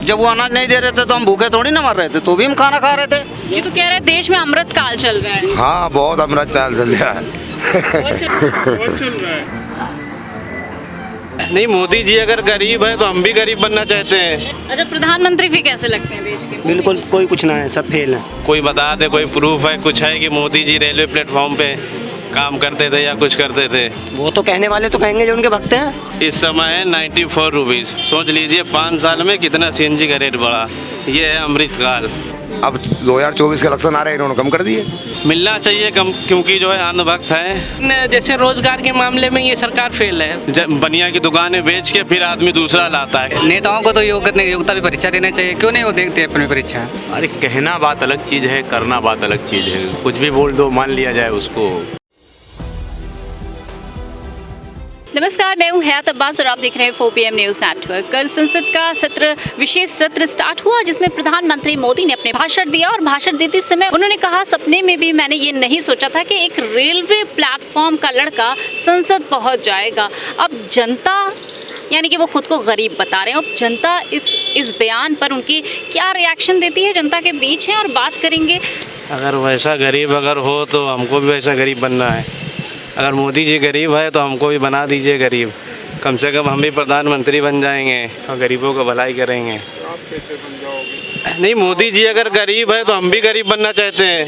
जब वो अनाज नहीं दे रहे थे तो हम भूखे थोड़ी ना मर रहे थे, तो भी हम खाना खा रहे थे। ये तो कह रहे हैं देश में अमृत काल चल रहा है। हाँ, बहुत अमृत चाल चल रहा है। बहुत चल रहा है। नहीं, मोदी जी अगर गरीब है तो हम भी गरीब बनना चाहते हैं। अच्छा, प्रधानमंत्री फिर कैसे लगते हैं देश के? बिल्कुल कोई कुछ ना है, सब फेल है। कोई बता दे, कोई प्रूफ है, कुछ है कि मोदी जी रेलवे प्लेटफॉर्म पे काम करते थे या कुछ करते थे? वो तो कहने वाले तो कहेंगे जो उनके भक्त हैं। इस समय है 94 रुपीज़। सोच लीजिए 5 साल में कितना सीएनजी का रेट बढ़ा। ये है अमृतकाल। अब 2024 के इलेक्शन आ रहे हैं, इन्होंने कम कर दिए। मिलना चाहिए कम, क्योंकि जो है अंधभक्त है। जैसे रोजगार के मामले में ये सरकार फेल है। बनिया की दुकानें बेच के फिर आदमी दूसरा लाता है। नेताओं को तो योग्यता भी परीक्षा देना चाहिए, क्यों नहीं वो देखते अपनी परीक्षा? अरे कहना बात अलग चीज़ है, करना बात अलग चीज़ है। कुछ भी बोल दो, मान लिया जाए उसको। नमस्कार, मैं हूं हयात अब्बास और आप देख रहे हैं 4 PM न्यूज़ नेटवर्क। कल संसद का विशेष सत्र स्टार्ट हुआ, जिसमें प्रधानमंत्री मोदी ने अपने भाषण दिया और भाषण देते समय उन्होंने कहा, सपने में भी मैंने ये नहीं सोचा था कि एक रेलवे प्लेटफॉर्म का लड़का संसद पहुंच जाएगा। अब जनता, यानी कि वो खुद को गरीब बता रहे हैं, अब जनता इस बयान पर उनकी क्या रिएक्शन देती है, जनता के बीच है और बात करेंगे। अगर वैसा गरीब अगर हो तो हमको भी वैसा गरीब बनना है। अगर मोदी जी गरीब है तो हमको भी बना दीजिए गरीब। कम से कम हम भी प्रधानमंत्री बन जाएंगे और गरीबों को भलाई करेंगे। आप कैसे बन जाओगे? नहीं, मोदी जी अगर गरीब है तो हम भी गरीब बनना चाहते हैं।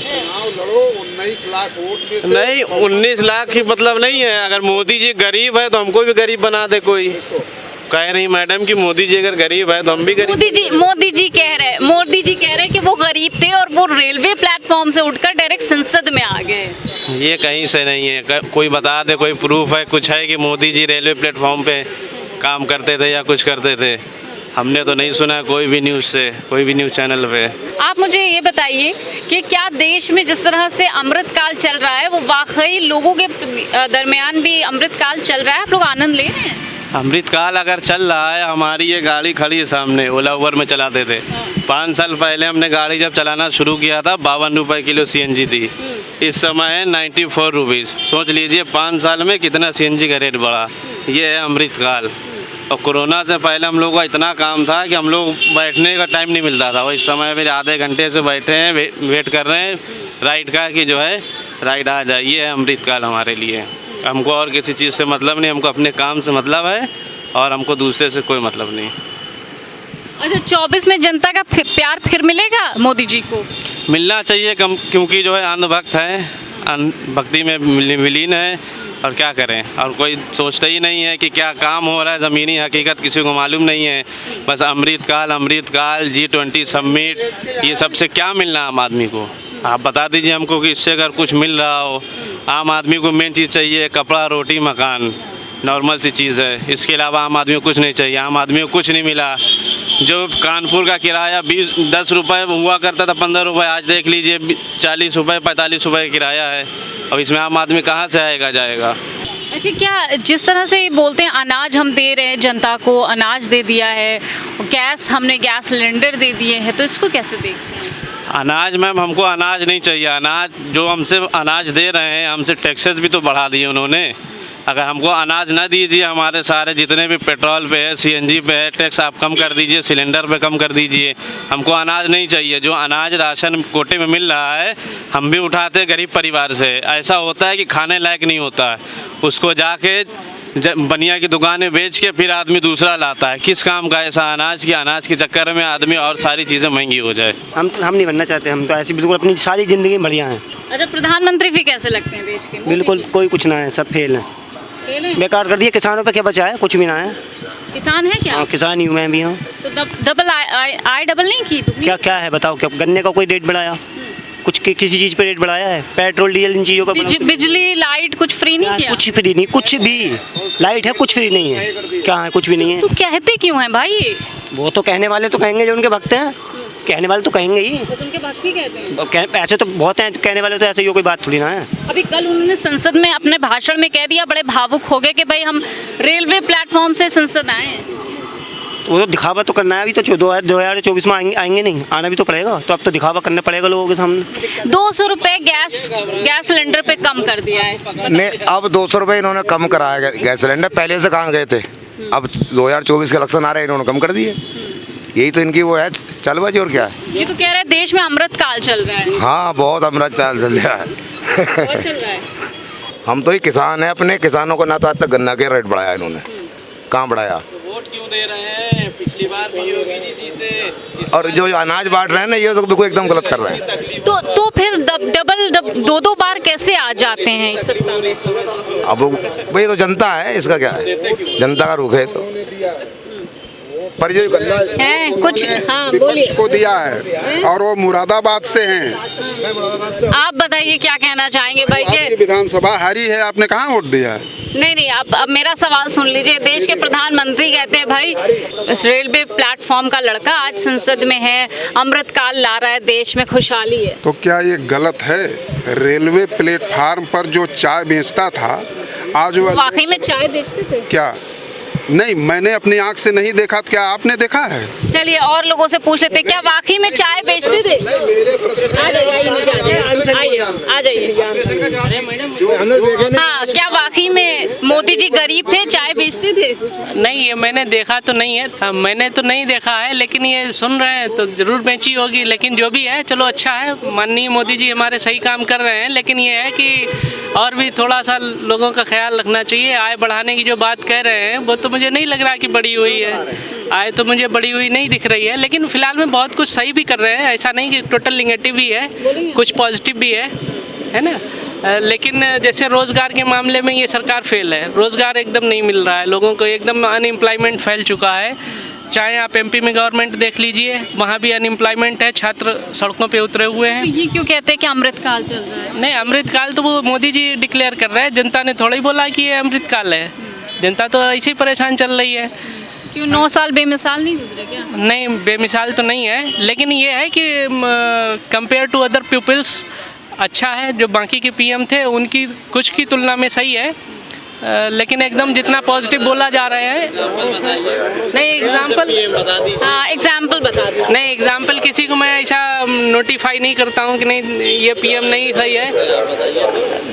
लड़ो, 19 लाख वोट में से। नहीं, 19 लाख ही मतलब नहीं है। अगर मोदी जी गरीब है तो हमको भी गरीब बना दे कोई। कह रही मैडम कि मोदी जी अगर गरीब है तो हम भी गरीब। मोदी जी कह रहे कि वो गरीब थे और वो रेलवे प्लेटफॉर्म से उठकर डायरेक्ट संसद में आ गए। ये कहीं से नहीं है। कोई बता दे, कोई प्रूफ है, कुछ है कि मोदी जी रेलवे प्लेटफॉर्म पे काम करते थे या कुछ करते थे? हमने तो नहीं सुना कोई भी न्यूज़ से, कोई भी न्यूज़ चैनल पे। आप मुझे ये बताइए कि क्या देश में जिस तरह से अमृत काल चल रहा है, वो वाकई लोगों के दरमियान भी अमृत काल चल रहा है? आप लोग आनंद ले रहे हैं? अमृतकाल अगर चल रहा है, हमारी ये गाड़ी खड़ी है सामने, ओला उबर में चलाते थे। 5 साल पहले हमने गाड़ी जब चलाना शुरू किया था 52 रुपये किलो सीएनजी थी। इस समय है 94 रुपीज़। सोच लीजिए 5 साल में कितना सीएनजी का रेट बढ़ा। ये है अमृतकाल। और कोरोना से पहले हम लोग का इतना काम था कि हम लोग बैठने का टाइम नहीं मिलता था। और इस समय मेरे आधे घंटे से बैठे हैं, वेट कर रहे हैं राइड का कि जो है राइड आ जाए। ये है अमृतकाल हमारे लिए। हमको और किसी चीज़ से मतलब नहीं, हमको अपने काम से मतलब है और हमको दूसरे से कोई मतलब नहीं। अच्छा, 24 में जनता का प्यार फिर मिलेगा मोदी जी को? मिलना चाहिए कम, क्योंकि जो है अंधभक्त है, भक्ति में विलीन है। और क्या करें, और कोई सोचता ही नहीं है कि क्या काम हो रहा है। ज़मीनी हकीकत किसी को मालूम नहीं है। बस अमृतकाल G20 समिट, ये सबसे क्या मिलना आम आदमी को? आप बता दीजिए हमको कि इससे अगर कुछ मिल रहा हो। आम आदमी को मेन चीज़ चाहिए कपड़ा, रोटी, मकान, नॉर्मल सी चीज़ है। इसके अलावा आम आदमी को कुछ नहीं चाहिए। आम आदमी को कुछ नहीं मिला। जो कानपुर का किराया 10 रुपये हुआ करता था, 15 रुपये, आज देख लीजिए 40 रुपये, 45 रुपये का किराया है। अब इसमें आम आदमी कहाँ से आएगा जाएगा? अच्छा, क्या जिस तरह से बोलते हैं अनाज हम दे रहे हैं, जनता को अनाज दे दिया है, हमने गैस सिलेंडर दे दिए हैं, तो इसको कैसे देखते हैं? अनाज मैम, हमको अनाज नहीं चाहिए। अनाज जो हमसे अनाज दे रहे हैं, हमसे टैक्सेस भी तो बढ़ा दिए उन्होंने। अगर हमको अनाज ना दीजिए, हमारे सारे जितने भी पेट्रोल पे है, सीएनजी पे है, टैक्स आप कम कर दीजिए, सिलेंडर पे कम कर दीजिए। हमको अनाज नहीं चाहिए। जो अनाज राशन कोटे में मिल रहा है, हम भी उठाते हैं गरीब परिवार से। ऐसा होता है कि खाने लायक नहीं होता है, उसको जाके बनिया की दुकानें बेच के फिर आदमी दूसरा लाता है। किस काम का ऐसा अनाज के चक्कर में आदमी और सारी चीज़ें महंगी हो जाए? हम नहीं बनना चाहते। हम तो ऐसे बिल्कुल अपनी सारी ज़िंदगी बढ़िया हैं। अच्छा, प्रधानमंत्री फिर कैसे लगते हैं देश के? बिल्कुल कोई कुछ ना है, सब फेल है। बेकार कर दिए। किसानों पे क्या बचा है? कुछ भी ना है। किसान है क्या? किसान ही हूँ, मैं भी हूँ। तो डबल नहीं की तुमने? क्या है बताओ? क्या गन्ने का कोई रेट बढ़ाया? किसी चीज़ पे रेट बढ़ाया है? पेट्रोल डीजल इन चीज़ों का बिजली लाइट कुछ फ्री नहीं किया? कुछ फ्री नहीं, कुछ भी। लाइट है, कुछ फ्री नहीं है। क्या है? कुछ भी नहीं है। तो कहते क्यों हैं भाई? वो तो कहने वाले तो कहेंगे जो उनके भक्त हैं। कहने वाले तो कहेंगे ही। बस उनके भक्त ही कहते हैं। ऐसे तो बहुत हैं कहने वाले, तो ऐसे ही कोई बात थोड़ी ना है। अभी कल उन्होंने संसद में अपने भाषण में कह दिया, बड़े भावुक हो गए कि भाई हम रेलवे प्लेटफॉर्म से संसद आए हैं। वो तो दिखावा तो करना है। अभी तो 2024 में आएंगे नहीं, आना भी तो पड़ेगा। तो अब तो दिखावा करना पड़ेगा लोगों के सामने। 200 रुपये गैस सिलेंडर पे कम कर दिया है। नहीं, अब 200 रुपये इन्होंने कम कराया गैस सिलेंडर। पहले से कहाँ गए थे? अब 2024 के इलेक्शन आ रहे हैं, इन्होंने कम कर दिए। यही तो इनकी वो है चालबाजी, और क्या है। ये तो कह रहे हैं देश में अमृत काल चल रहा है। हाँ, बहुत अमृत चाल चल रहा है। बहुत चल रहा है। हम तो ही किसान हैं, अपने किसानों को ना तो आज तक गन्ना के रेट बढ़ाया इन्होंने, कहाँ बढ़ाया। वोट क्यों दे रहे हैं? पिछली बार भी योगी जी जीते, और जो अनाज बांट रहे हैं ना, ये तो बिल्कुल एकदम गलत कर रहे हैं। तो फिर डबल दो बार कैसे आ जाते हैं इस सत्ता में? अब भाई तो जनता है, इसका क्या है, जनता का रुख है। तो पर जो गन्ना है कुछ, हाँ बोलिए। विपक्ष को दिया है और वो मुरादाबाद से हैं। आप बताइए क्या कहना चाहेंगे भाई आपकी के? विधानसभा हारी है, आपने कहाँ वोट दिया है? नहीं, अब मेरा सवाल सुन लीजिए। देश के प्रधानमंत्री कहते हैं भाई इस रेलवे प्लेटफॉर्म का लड़का आज संसद में है, अमृत काल ला रहा है, देश में खुशहाली है। तो क्या ये गलत है? रेलवे प्लेटफार्म पर जो चाय बेचता था, आज वो वाकई में चाय बेचते थे? क्या नहीं, मैंने अपनी आंख से नहीं देखा, तो क्या आपने देखा है? चलिए और लोगों से पूछ लेते हैं, क्या वाकई में चाय बेचते थे? आ जाइए नीचे, आ जाइए। हाँ, क्या वाकई में मोदी जी गरीब थे, चाय बेचते थे? नहीं, ये मैंने देखा तो नहीं है, मैंने तो नहीं देखा है, लेकिन ये सुन रहे हैं तो जरूर बेची होगी। लेकिन जो भी है चलो अच्छा है, माननीय मोदी जी हमारे सही काम कर रहे हैं। लेकिन ये है कि और भी थोड़ा सा लोगों का ख्याल रखना चाहिए। आय बढ़ाने की जो बात कह रहे हैं वो तो मुझे नहीं लग रहा कि बढ़ी हुई है, आय तो मुझे बढ़ी हुई नहीं दिख रही है। लेकिन फिलहाल में बहुत कुछ सही भी कर रहे हैं, ऐसा नहीं कि टोटल नेगेटिव ही है, कुछ पॉजिटिव भी है ना। लेकिन जैसे रोज़गार के मामले में ये सरकार फेल है, रोज़गार एकदम नहीं मिल रहा है लोगों को, एकदम अनएम्प्लॉयमेंट फैल चुका है। चाहे आप एमपी में गवर्नमेंट देख लीजिए, वहाँ भी अनएम्प्लॉयमेंट है, छात्र सड़कों पे उतरे हुए हैं। तो ये क्यों कहते हैं कि अमृत काल चल रहा है? नहीं, अमृत काल तो वो मोदी जी डिक्लेयर कर रहे हैं, जनता ने थोड़ा ही बोला कि ये अमृत काल है। जनता तो ऐसे ही परेशान चल रही है। क्यों 9 साल बेमिसाल नहीं गुजरे क्या? नहीं, बेमिसाल तो नहीं है, लेकिन ये है कि कंपेयर टू अदर पीपल्स अच्छा है। जो बाकी के पीएम थे उनकी कुछ की तुलना में सही है, लेकिन एकदम जितना पॉजिटिव बोला जा रहा है। नहीं एग्जाम्पल, हाँ एग्जाम्पल बता दो। नहीं एग्जाम्पल किसी को मैं ऐसा नोटिफाई नहीं करता हूँ कि नहीं ये पीएम नहीं सही है।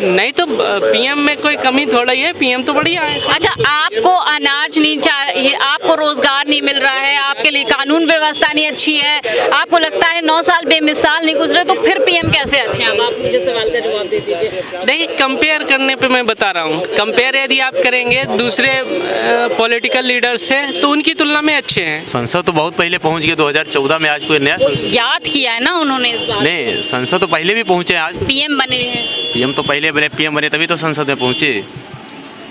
नहीं तो पीएम में कोई कमी थोड़ा ही है, पीएम तो बढ़िया है। अच्छा, आपको अनाज नहीं चाहिए, आपको रोजगार नहीं मिल रहा है, आपके लिए कानून व्यवस्था नहीं अच्छी है, आपको लगता है 9 साल बेमिसाल नहीं गुजरे, तो फिर पीएम कैसे अच्छे हैं? अब आप मुझे सवाल का जवाब दे दीजिए। नहीं, कंपेयर करने पे मैं बता रहा हूँ, कंपेयर यदि आप करेंगे दूसरे पॉलिटिकल लीडर से तो उनकी तुलना में अच्छे हैं। संसद तो बहुत पहले पहुंच गए 2014 में, आज कोई नया संसद याद किया है ना उन्होंने इस बात? नहीं, संसद तो पहले भी पहुंचे हैं, आज पीएम बने हैं। पीएम तो पहले बने, पीएम बने तभी तो संसद में पहुंचे।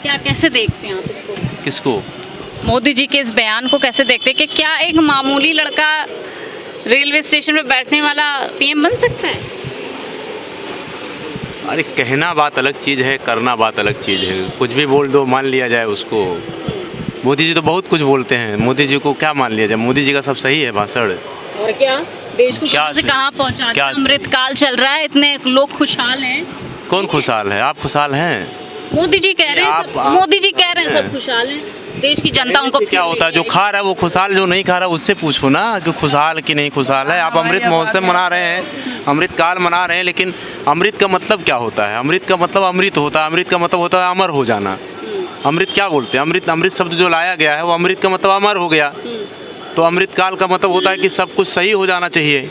क्या कैसे देखते हैं आप इसको? किसको? मोदी जी के इस बयान को कैसे देखते हैं कि क्या एक मामूली लड़का रेलवे स्टेशन पे बैठने वाला पीएम बन सकता है? अरे कहना बात अलग चीज़ है, करना बात अलग चीज़ है। कुछ भी बोल दो, मान लिया जाए उसको। मोदी जी तो बहुत कुछ बोलते हैं, मोदी जी को क्या मान लिया जाए? मोदी जी का सब सही है भाषण। और क्या देश को कहाँ से कहाँ पहुँचा दिया? अमृत काल चल रहा है, इतने लोग खुशहाल हैं। कौन खुशहाल है? आप खुशहाल हैं? मोदी जी कह रहे हैं, मोदी जी कह रहे हैं सब खुशहाल हैं, देश की जनता उनको क्या होता है? जो खा रहा है वो खुशहाल, जो नहीं खा रहा उससे पूछो ना कि खुशहाल कि नहीं खुशहाल है। आप अमृत महोत्सव मना रहे हैं, अमृत काल मना रहे हैं, लेकिन अमृत का मतलब क्या होता है? अमृत का मतलब अमृत होता है, अमृत का मतलब होता है अमर हो जाना। अमृत क्या बोलते हैं? अमृत शब्द जो लाया गया है वो अमृत का मतलब अमर हो गया। तो अमृत काल का मतलब होता है कि सब कुछ सही हो जाना चाहिए।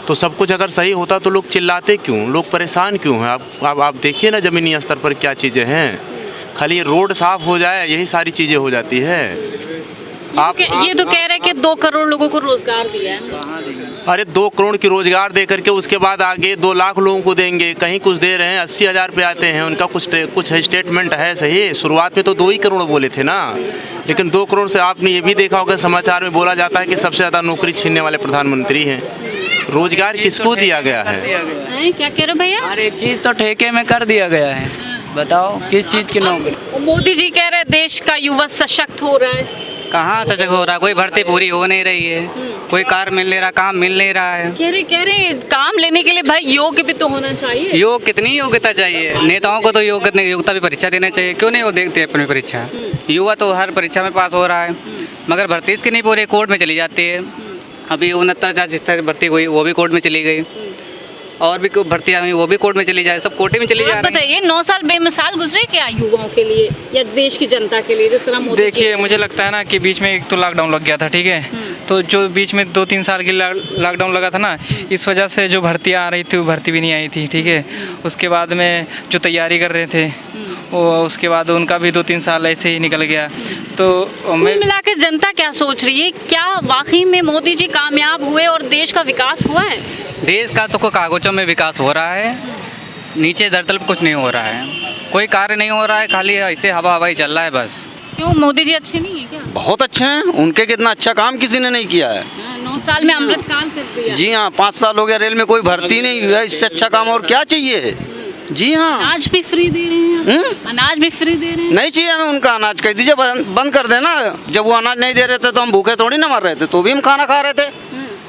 तो सब कुछ अगर सही होता तो लोग चिल्लाते क्यों, लोग परेशान क्यों हैं? आप देखिए ना ज़मीनी स्तर पर क्या चीज़ें हैं। खाली रोड साफ हो जाए यही सारी चीज़ें हो जाती है। ये तो कह रहे हैं कि 2 करोड़ लोगों को रोजगार दिया है। अरे 2 करोड़ की रोजगार दे करके उसके बाद आगे 2 लाख लोगों को देंगे, कहीं कुछ दे रहे हैं 80,000 पे आते हैं, उनका कुछ स्टेटमेंट है सही। शुरुआत में तो 2 ही करोड़ बोले थे ना, लेकिन 2 करोड़ से आपने ये भी देखा होगा समाचार में बोला जाता है कि सबसे ज़्यादा नौकरी छीनने वाले प्रधानमंत्री हैं। रोजगार किसको दिया गया है? क्या कह रहे हो भैया? हर एक चीज़ तो ठेके में कर दिया गया है, बताओ किस चीज़ की नौकरी? मोदी जी कह रहे हैं देश का युवा सशक्त हो रहा है। कहाँ सशक्त हो रहा है? कोई भर्ती पूरी हो नहीं रही है, कोई कार मिल नहीं रहा, काम मिल नहीं रहा है। कह रहे काम लेने के लिए भाई योग्य भी तो होना चाहिए। कितनी योग्यता चाहिए? नेताओं को तो योग्यता भी परीक्षा देना चाहिए, क्यों नहीं वो देखते अपनी परीक्षा? युवा तो हर परीक्षा में पास हो रहा है, मगर भर्ती इसकी नहीं पूरी, कोर्ट में चली जाती है। अभी 69,000 भर्ती हुई, वो भी कोर्ट में चली गई, और भी भर्तियाँ हुई वो भी कोर्ट में चली जाए, सब कोर्टे में चली जा रही है। बताइए 9 साल बेमिसाल गुजरे क्या युवाओं के लिए या देश की जनता के लिए, जिस तरह मोदी? देखिए मुझे लगता है ना कि बीच में एक तो लॉकडाउन लग गया था, ठीक है, तो जो बीच में 2-3 साल की लॉकडाउन लगा था ना, इस वजह से जो भर्तियाँ आ रही थी वो भर्ती भी नहीं आई थी, ठीक है। उसके बाद में जो तैयारी कर रहे थे वो उसके बाद उनका भी 2-3 साल ऐसे ही निकल गया। तो कुल मिला के जनता क्या सोच रही है, क्या वाकई में मोदी जी कामयाब हुए और देश का विकास हुआ है? देश का तो कोई कागजों में विकास हो रहा है, नीचे धरतल पे कुछ नहीं हो रहा है, कोई कार्य नहीं हो रहा है, खाली ऐसे हवा हवाई चल रहा है बस। क्यों, मोदी जी अच्छे नहीं है क्या? बहुत अच्छे हैं, उनके कितना अच्छा काम किसी ने नहीं किया है। 9 साल में अमृतकाल कर दिया। जी हाँ, 5 साल हो गया रेल में कोई भर्ती नहीं हुआ, इससे अच्छा काम और क्या चाहिए। जी हाँ, अनाज भी फ्री दे रहे हैं, अनाज भी फ्री दे रहे हैं। नहीं चाहिए हमें उनका अनाज, कह दीजिए बंद कर देना। जब वो अनाज नहीं दे रहे थे तो हम भूखे थोड़ी ना मर रहे थे, तो भी हम खाना खा रहे थे।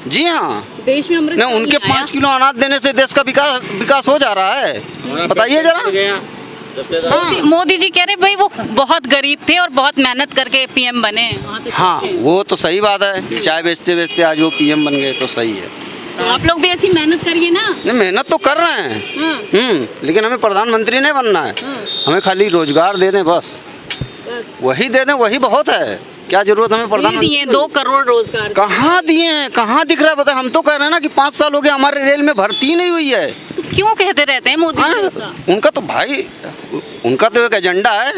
जी हाँ, देश में अमृत नहीं, उनके 5 किलो अनाज देने से देश का विकास हो जा रहा है, बताइए जरा। मोदी जी कह रहे भाई वो बहुत गरीब थे और बहुत मेहनत करके पीएम बने। हाँ, वो तो सही बात है, चाय बेचते बेचते आज वो पीएम बन गए, तो सही है। तो आप लोग भी ऐसी मेहनत करिए ना। नहीं, मेहनत तो कर रहे हैं, लेकिन हमें प्रधानमंत्री नहीं बनना है, हमें खाली रोजगार दे दें बस, वही दे दें, वही बहुत है। क्या जरूरत हमें प्रधानमंत्री? दिए 2 करोड़ रोजगार कहाँ दिए हैं, कहाँ दिख रहा है बताए? हम तो कह रहे हैं ना कि 5 साल हो गए हमारे रेल में भर्ती नहीं हुई है। तो क्यों कहते रहते हैं मोदी जी ऐसा? उनका तो भाई, उनका तो एक एजेंडा है।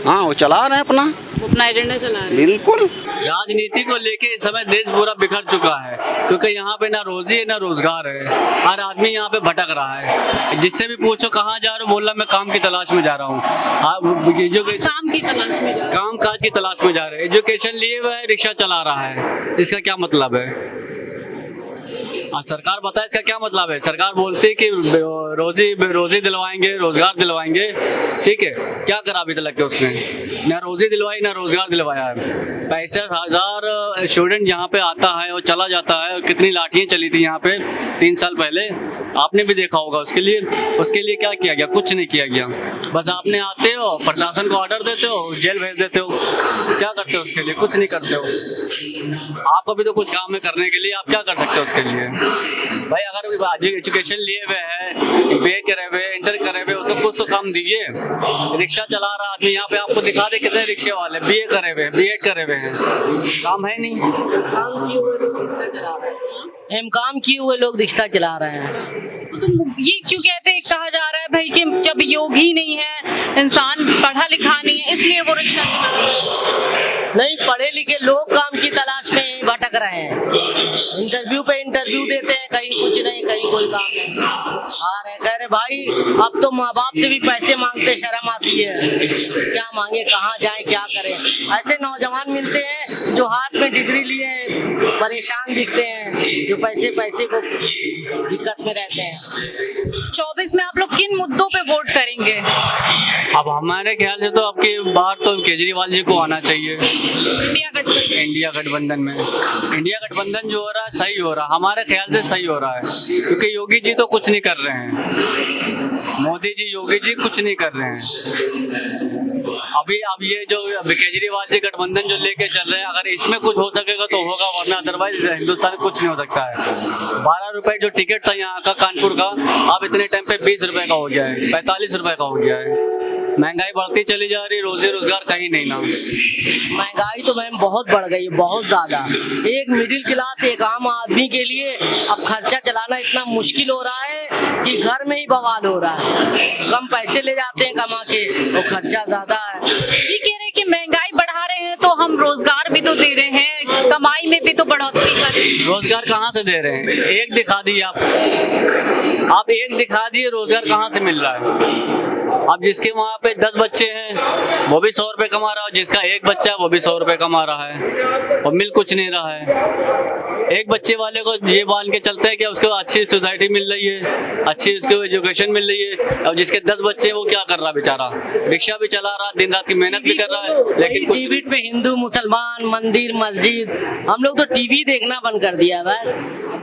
हाँ, वो चला रहे हैं अपना एजेंडा चला रहे हैं। बिल्कुल। राजनीति को लेके इस समय देश पूरा बिखर चुका है, क्योंकि यहाँ पे ना रोजी है ना रोजगार है, हर आदमी यहाँ पे भटक रहा है। जिससे भी पूछो कहाँ जा रहे हो, बोला मैं काम की तलाश में जा रहा हूँ। काम की तलाश में जा, काम काज की तलाश में जा रहे हैं। एजुकेशन लिए हुए है, रिक्शा चला रहा है, इसका क्या मतलब है? आज सरकार बताए इसका क्या मतलब है? सरकार बोलती है कि रोजी दिलवाएंगे, रोजगार दिलवाएंगे, ठीक है। क्या करा अभी तक के उसने? ना रोजी दिलवाई ना रोजगार दिलवाया है। 65,000 स्टूडेंट यहाँ पे आता है और चला जाता है। कितनी लाठियाँ चली थी यहाँ पे 3 साल पहले, आपने भी देखा होगा। उसके लिए क्या किया गया? कुछ नहीं किया गया। बस आपने आते हो, प्रशासन को ऑर्डर देते हो, जेल भेज देते हो। क्या करते हो उसके लिए? कुछ नहीं करते हो। आपको भी तो कुछ काम है करने के लिए, आप क्या कर सकते हो उसके लिए? भाई अगर एजुकेशन लिए हुए है, बीए करे हुए, इंटर करे हुए, उसको कुछ तो काम दीजिए। रिक्शा चला रहा आदमी यहाँ पे, आपको दिखा दे कितने रिक्शे वाले बीए करे हुए, बीएड करे हुए हैं, काम है नहीं। काम किए हुए लोग रिक्शा चला रहे हैं। तो ये क्यों कहते हैं, कहा जा रहा है भाई कि जब योग ही नहीं है, इंसान पढ़ा लिखा नहीं है, इसलिए वो रिक्शा चला रहा है। नहीं, पढ़े लिखे लोग काम की तलाश में भटक रहे हैं। इंटरव्यू पे इंटरव्यू देते हैं, कहीं कुछ नहीं, कहीं कोई काम नहीं। आ रहे कह रहे भाई अब तो माँ बाप से भी पैसे मांगते शर्म आती है, क्या मांगे, कहाँ जाए, क्या करें। ऐसे नौजवान मिलते हैं जो हाथ में डिग्री लिए परेशान दिखते हैं, जो पैसे को दिक्कत में रहते हैं। 24 में आप लोग किन मुद्दों पे वोट करेंगे? अब हमारे ख्याल से तो आपकी बार तो केजरीवाल जी को आना चाहिए। इंडिया गठबंधन में इंडिया गठबंधन जो हो रहा है सही हो रहा, हमारे ख्याल से सही हो रहा है, क्योंकि योगी जी तो कुछ नहीं कर रहे हैं। मोदी जी, योगी जी कुछ नहीं कर रहे हैं। अब ये जो केजरीवाल जी गठबंधन जो लेके चल रहे हैं, अगर इसमें कुछ हो सकेगा तो होगा, वरना अदरवाइज हिंदुस्तान में कुछ नहीं हो सकता है। 12 रुपए जो टिकट था यहाँ का कानपुर का, अब इतने टाइम पे 20 रुपए का हो गया है, 45 रुपए का हो गया है। महंगाई बढ़ती चली जा रही, रोजी रोजगार कहीं नहीं ना। महंगाई तो मैम बहुत बढ़ गई है, बहुत ज्यादा। एक मिडिल क्लास, एक आम आदमी के लिए अब खर्चा चलाना इतना मुश्किल हो रहा है कि घर में ही बवाल हो रहा है। कम पैसे ले जाते हैं कमा के, तो खर्चा ज्यादा है। ये कह रहे हैं कि महंगाई बढ़ा रहे हैं तो हम रोजगार भी तो दे रहे हैं, कमाई में भी तो बढ़ोतरी कर रहे हैं। रोजगार कहाँ से दे रहे हैं? एक दिखा दिए आप एक दिखा दिए, रोजगार कहाँ से मिल रहा है? अब जिसके वहाँ पे 10 बच्चे हैं वो भी 100 रुपए कमा रहा है, जिसका एक बच्चा है वो भी 100 रुपए कमा रहा है, और मिल कुछ नहीं रहा है। एक बच्चे वाले को ये मान के चलते हैं कि उसको अच्छी सोसाइटी मिल रही है, अच्छी उसको एजुकेशन मिल रही है, और जिसके 10 बच्चे वो क्या कर रहा बेचारा? रिक्शा भी चला रहा, दिन रात की मेहनत भी कर रहा है, लेकिन कुछ टीवी पे हिंदू मुसलमान, मंदिर मस्जिद, हम लोग तो टीवी देखना बंद कर दिया भाई।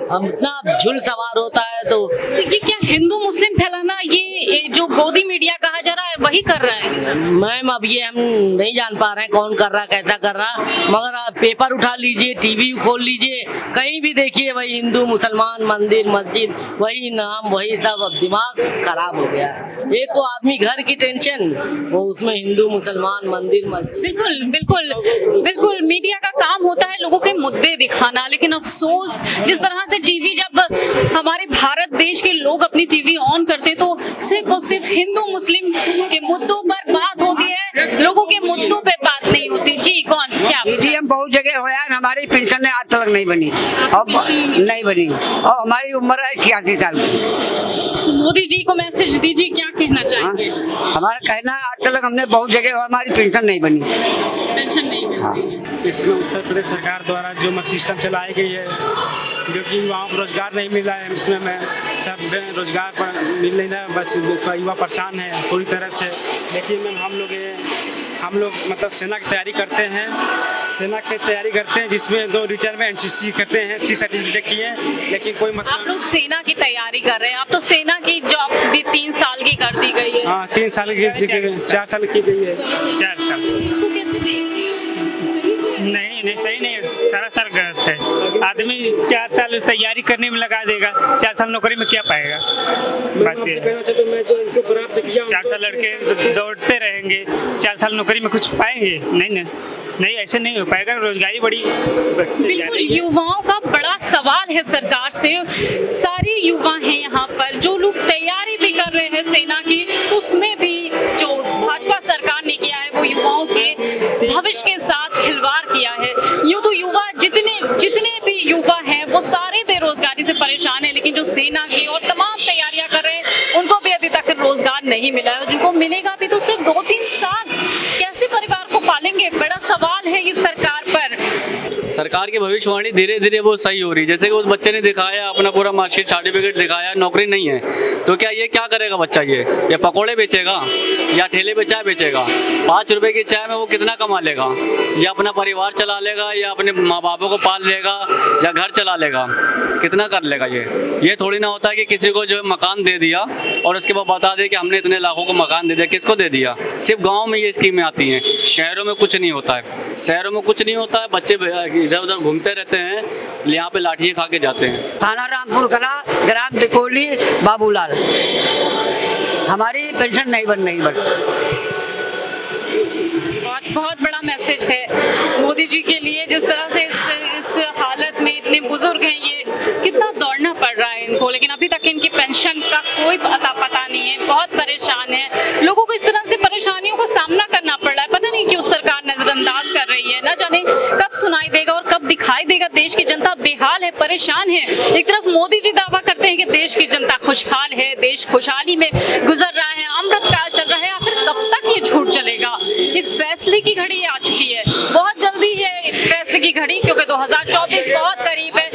हम इतना झुल सवार होता है तो ये क्या हिंदू मुस्लिम फैलाना, ये जो गोदी मीडिया कहा कहा जा रहा है वही कर रहा है। मैम अब ये हम नहीं जान पा रहे हैं कौन कर रहा कैसा कर रहा, मगर आप पेपर उठा लीजिए, टीवी खोल लीजिए, कहीं भी देखिए वही हिंदू मुसलमान, मंदिर मस्जिद, वही नाम वही सब। अब दिमाग खराब हो गया है। एक तो आदमी घर की टेंशन, वो उसमें हिंदू मुसलमान मंदिर मस्जिद। बिल्कुल बिल्कुल बिल्कुल, मीडिया का काम होता है लोगों के मुद्दे दिखाना, लेकिन अफसोस जिस तरह से टीवी, जब हमारे भारत देश के लोग अपनी टीवी ऑन करते तो सिर्फ और सिर्फ हिंदू मुस्लिम के मुद्दों पर बात होती है, लोगों के मुद्दों पे बात नहीं होती। जी कौन क्या? हम बहुत जगह हो यार, हमारी पेंशन आज तक नहीं बनी, अब नहीं बनी, और हमारी उम्र है 86 साल की। मोदी जी को मैसेज दीजिए, क्या कहना चाहेंगे? हमारा कहना आज तक हमने बहुत जगह हमारी पेंशन नहीं बनी। पेंशन नहीं मिलती। इसमें उत्तर प्रदेश सरकार द्वारा जो सिस्टम चलाई गई है, जो कि युवाओं को रोजगार नहीं मिल रहा है, इसमें मैं सब रोजगार पर मिल नहीं रहा है, बस युवा परेशान है पूरी तरह से। लेकिन हम लोग मतलब सेना की तैयारी करते हैं, जिसमें 2 रिटर्न में NCC करते हैं, C सर्टिफिकेट किए, लेकिन कोई मतलब। आप लोग सेना की तैयारी कर रहे हैं, आप तो सेना की जॉब भी 3 साल की कर दी गई है। हाँ 3 साल की, 4 साल की गई है, 4 साल। इसको कैसे नहीं सही नहीं है, सरासर गलत है। आदमी 4 साल तैयारी करने में लगा देगा, 4 साल नौकरी में क्या पाएगा? बात ये है। 4 साल लड़के दौड़ते रहेंगे, 4 साल नौकरी में कुछ पाएंगे? नहीं ऐसे नहीं हो पाएगा। रोजगारी बड़ी बिल्कुल युवाओं का बड़ा सवाल है सरकार से। सारे युवा हैं यहाँ पर, जो लोग तैयारी भी कर रहे हैं सेना की, उसमें भी जो भाजपा सरकार ने किया है वो युवाओं के भविष्य के साथ खिलवाड़ किया है। यूँ तो युवा जितने भी युवा हैं वो सारे बेरोजगारी से परेशान है, लेकिन जो सेना की और तमाम तैयारियां कर रहे हैं उनको भी अभी तक रोजगार नहीं मिला है। जिनको मिलेगा भी तो सिर्फ 2-3 साल, कैसे परिवार को पालेंगे? बड़ा सवाल है ये सरकार पर। सरकार की भविष्यवाणी धीरे धीरे वो सही हो रही है। जैसे कि उस बच्चे ने दिखाया अपना पूरा मार्कशीट सर्टिफिकेट दिखाया, नौकरी नहीं है, तो क्या करेगा बच्चा? ये पकौड़े बेचेगा या ठेले पे चाय बेचेगा? 5 रुपए की चाय में वो कितना कमा लेगा? या अपना परिवार चला लेगा, या अपने माँ बापों को पाल लेगा, या घर चला लेगा? कितना कर लेगा? ये थोड़ी ना होता है कि किसी को जो मकान दे दिया और उसके बाद बता दे कि हमने इतने लाखों को मकान दे दिया। किसको दे दिया? सिर्फ गाँव में ये स्कीमें आती हैं, शहरों में कुछ नहीं होता है। शहरों में कुछ नहीं होता है, बच्चे इधर उधर घूमते रहते हैं, यहाँ पे लाठियाँ खा के जाते हैं। थाना रामपुर कला, ग्राम दिकोली, बाबूलाल। हमारी पेंशन नहीं बन रही। बहुत बड़ा मैसेज है मोदी जी के लिए। जिस तरह से इस हालत में इतने बुजुर्ग हैं, ये कितना दौड़ना पड़ रहा है इनको, लेकिन अभी तक इनकी पेंशन का कोई पता नहीं है। बहुत परेशान है, लोगों को इस तरह से परेशानियों का सामना करना पड़ रहा है। पता नहीं क्यों सरकार नजरअंदाज कर रही है, ना जाने कब सुनाई देगा और कब दिखाई देगा। देश की जनता बेहाल है, परेशान है। एक तरफ मोदी जी दावा करते हैं कि देश की जनता खुशहाल है, देश खुशहाली में गुजर रहा है, अमृतकाल चल रहा है। आखिर कब तक ये झूठ चलेगा? इस फैसले की घड़ी आ चुकी है, बहुत जल्दी है फैसले की घड़ी, क्योंकि 2024 बहुत करीब है।